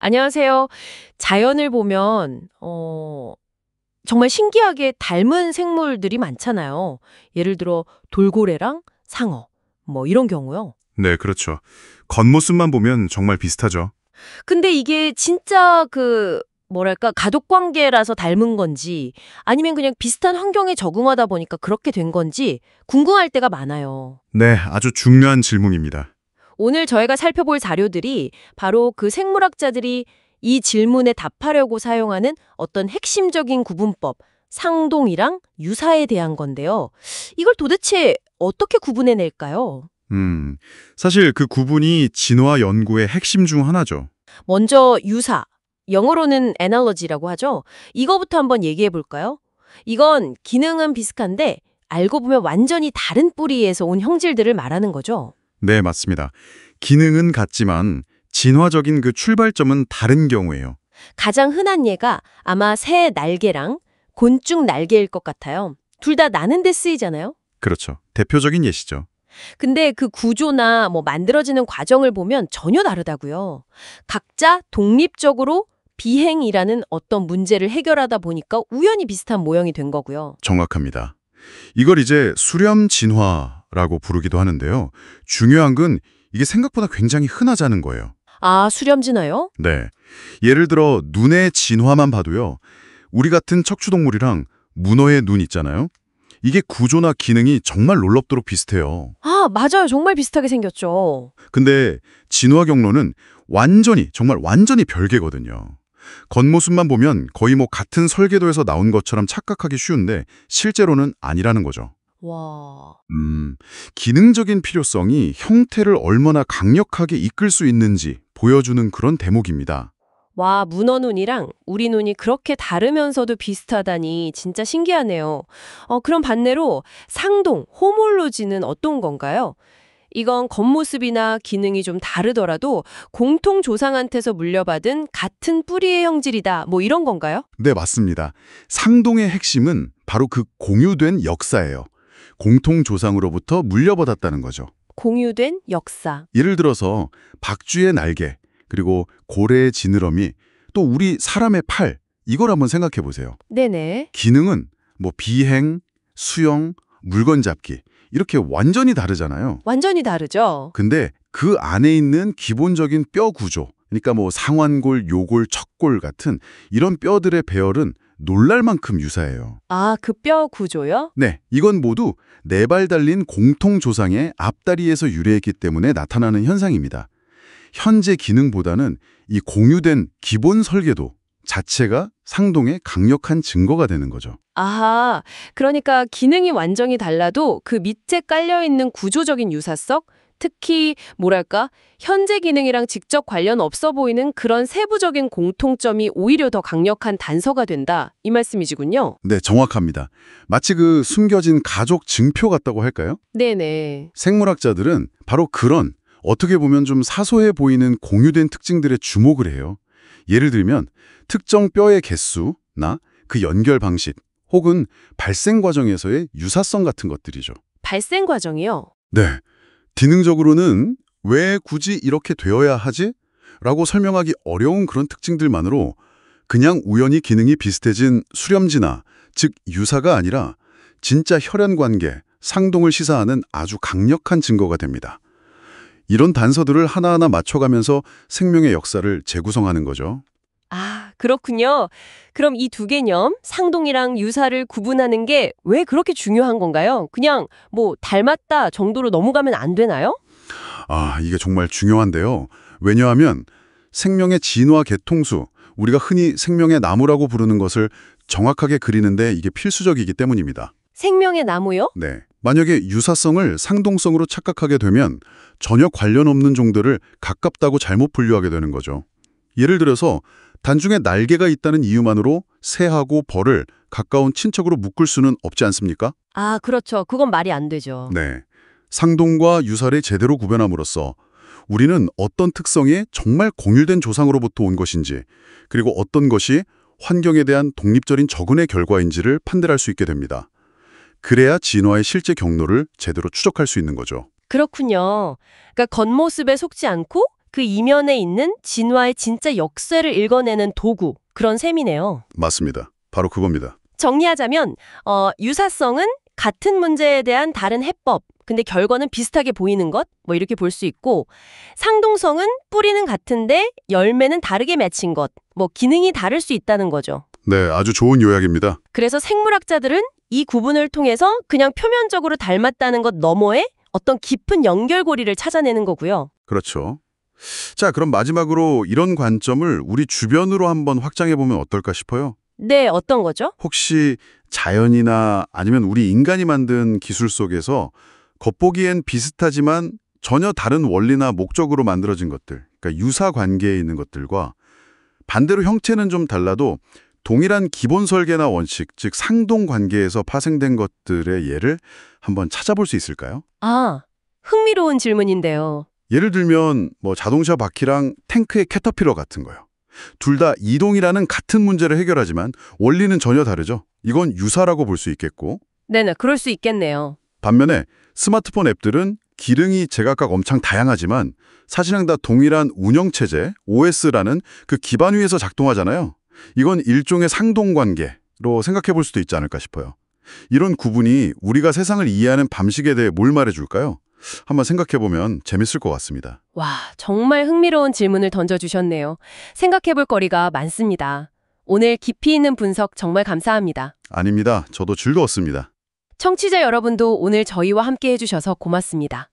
안녕하세요. 자연을 보면 정말 신기하게 닮은 생물들이 많잖아요. 예를 들어 돌고래랑 상어, 뭐 이런 경우요. 네, 그렇죠. 겉모습만 보면 정말 비슷하죠. 근데 이게 진짜 뭐랄까 가족 관계라서 닮은 건지 아니면 그냥 비슷한 환경에 적응하다 보니까 그렇게 된 건지 궁금할 때가 많아요. 네, 아주 중요한 질문입니다. 오늘 저희가 살펴볼 자료들이 바로 그 생물학자들이 이 질문에 답하려고 사용하는 어떤 핵심적인 구분법, 상동이랑 유사에 대한 건데요. 이걸 도대체 어떻게 구분해낼까요? 사실 그 구분이 진화 연구의 핵심 중 하나죠. 먼저 유사, 영어로는 analogy라고 하죠. 이거부터 한번 얘기해 볼까요? 이건 기능은 비슷한데 알고 보면 완전히 다른 뿌리에서 온 형질들을 말하는 거죠. 네, 맞습니다. 기능은 같지만 진화적인 그 출발점은 다른 경우예요. 가장 흔한 예가 아마 새 날개랑 곤충 날개일 것 같아요. 둘 다 나는 데 쓰이잖아요. 그렇죠. 대표적인 예시죠. 근데 그 구조나 뭐 만들어지는 과정을 보면 전혀 다르다고요. 각자 독립적으로 비행이라는 어떤 문제를 해결하다 보니까 우연히 비슷한 모형이 된 거고요. 정확합니다. 이걸 이제 수렴 진화라고 부르기도 하는데요. 중요한 건 이게 생각보다 굉장히 흔하자는 거예요. 아, 수렴지나요? 네. 예를 들어 눈의 진화만 봐도요. 우리 같은 척추동물이랑 문어의 눈 있잖아요. 이게 구조나 기능이 정말 놀랍도록 비슷해요. 아, 맞아요. 정말 비슷하게 생겼죠. 근데 진화 경로는 정말 완전히 별개거든요. 겉모습만 보면 거의 같은 설계도에서 나온 것처럼 착각하기 쉬운데 실제로는 아니라는 거죠. 와. 기능적인 필요성이 형태를 얼마나 강력하게 이끌 수 있는지 보여주는 그런 대목입니다. 와, 문어 눈이랑 우리 눈이 그렇게 다르면서도 비슷하다니 진짜 신기하네요. 그럼 반대로 상동, 호몰로지는 어떤 건가요? 이건 겉모습이나 기능이 좀 다르더라도 공통 조상한테서 물려받은 같은 뿌리의 형질이다. 뭐 이런 건가요? 네, 맞습니다. 상동의 핵심은 바로 그 공유된 역사예요. 공통 조상으로부터 물려받았다는 거죠. 공유된 역사. 예를 들어서 박쥐의 날개, 그리고 고래의 지느러미, 또 우리 사람의 팔, 이걸 한번 생각해 보세요. 네네. 기능은 비행, 수영, 물건 잡기 이렇게 완전히 다르잖아요. 완전히 다르죠? 근데 그 안에 있는 기본적인 뼈 구조, 그러니까 상완골, 요골, 척골 같은 이런 뼈들의 배열은 놀랄 만큼 유사해요. 아, 그 뼈 구조요? 네, 이건 모두 네 발 달린 공통 조상의 앞다리에서 유래했기 때문에 나타나는 현상입니다. 현재 기능보다는 이 공유된 기본 설계도 자체가 상동의 강력한 증거가 되는 거죠. 아하, 그러니까 기능이 완전히 달라도 그 밑에 깔려있는 구조적인 유사성? 특히 뭐랄까 현재 기능이랑 직접 관련 없어 보이는 그런 세부적인 공통점이 오히려 더 강력한 단서가 된다. 이 말씀이시군요. 네, 정확합니다. 마치 그 숨겨진 가족 증표 같다고 할까요? 네네. 생물학자들은 바로 그런 어떻게 보면 좀 사소해 보이는 공유된 특징들에 주목을 해요. 예를 들면 특정 뼈의 개수나 그 연결 방식 혹은 발생 과정에서의 유사성 같은 것들이죠. 발생 과정이요? 네. 기능적으로는 왜 굳이 이렇게 되어야 하지? 라고 설명하기 어려운 그런 특징들만으로 그냥 우연히 기능이 비슷해진 수렴진화, 즉 유사가 아니라 진짜 혈연관계, 상동을 시사하는 아주 강력한 증거가 됩니다. 이런 단서들을 하나하나 맞춰가면서 생명의 역사를 재구성하는 거죠. 아, 그렇군요. 그럼 이 두 개념, 상동이랑 유사를 구분하는 게 왜 그렇게 중요한 건가요? 그냥 뭐 닮았다 정도로 넘어가면 안 되나요? 이게 정말 중요한데요. 왜냐하면 생명의 진화 계통수, 우리가 흔히 생명의 나무라고 부르는 것을 정확하게 그리는데 이게 필수적이기 때문입니다. 생명의 나무요? 네. 만약에 유사성을 상동성으로 착각하게 되면 전혀 관련 없는 종들을 가깝다고 잘못 분류하게 되는 거죠. 예를 들어서 단중에 날개가 있다는 이유만으로 새하고 벌을 가까운 친척으로 묶을 수는 없지 않습니까? 아, 그렇죠. 그건 말이 안 되죠. 네. 상동과 유사를 제대로 구별함으로써 우리는 어떤 특성이 정말 공유된 조상으로부터 온 것인지, 그리고 어떤 것이 환경에 대한 독립적인 적응의 결과인지를 판별할 수 있게 됩니다. 그래야 진화의 실제 경로를 제대로 추적할 수 있는 거죠. 그렇군요. 그러니까 겉모습에 속지 않고 그 이면에 있는 진화의 진짜 역사를 읽어내는 도구, 그런 셈이네요. 맞습니다. 바로 그겁니다. 정리하자면 유사성은 같은 문제에 대한 다른 해법, 근데 결과는 비슷하게 보이는 것, 뭐 이렇게 볼 수 있고, 상동성은 뿌리는 같은데 열매는 다르게 맺힌 것, 뭐 기능이 다를 수 있다는 거죠. 네, 아주 좋은 요약입니다. 그래서 생물학자들은 이 구분을 통해서 그냥 표면적으로 닮았다는 것 너머에 어떤 깊은 연결고리를 찾아내는 거고요. 그렇죠. 자, 그럼 마지막으로 이런 관점을 우리 주변으로 한번 확장해보면 어떨까 싶어요. 네, 어떤 거죠? 혹시 자연이나 아니면 우리 인간이 만든 기술 속에서 겉보기엔 비슷하지만 전혀 다른 원리나 목적으로 만들어진 것들, 그러니까 유사 관계에 있는 것들과 반대로 형태는 좀 달라도 동일한 기본 설계나 원칙, 즉 상동 관계에서 파생된 것들의 예를 한번 찾아볼 수 있을까요? 아, 흥미로운 질문인데요. 예를 들면 뭐 자동차 바퀴랑 탱크의 캐터필러 같은 거요. 둘 다 이동이라는 같은 문제를 해결하지만 원리는 전혀 다르죠. 이건 유사라고 볼 수 있겠고, 네네, 그럴 수 있겠네요. 반면에 스마트폰 앱들은 기능이 제각각 엄청 다양하지만 사실상 다 동일한 운영체제, OS라는 그 기반 위에서 작동하잖아요. 이건 일종의 상동관계로 생각해 볼 수도 있지 않을까 싶어요. 이런 구분이 우리가 세상을 이해하는 방식에 대해 뭘 말해줄까요? 한번 생각해 보면 재밌을 것 같습니다. 와, 정말 흥미로운 질문을 던져주셨네요. 생각해볼 거리가 많습니다. 오늘 깊이 있는 분석 정말 감사합니다. 아닙니다. 저도 즐거웠습니다. 청취자 여러분도 오늘 저희와 함께 해주셔서 고맙습니다.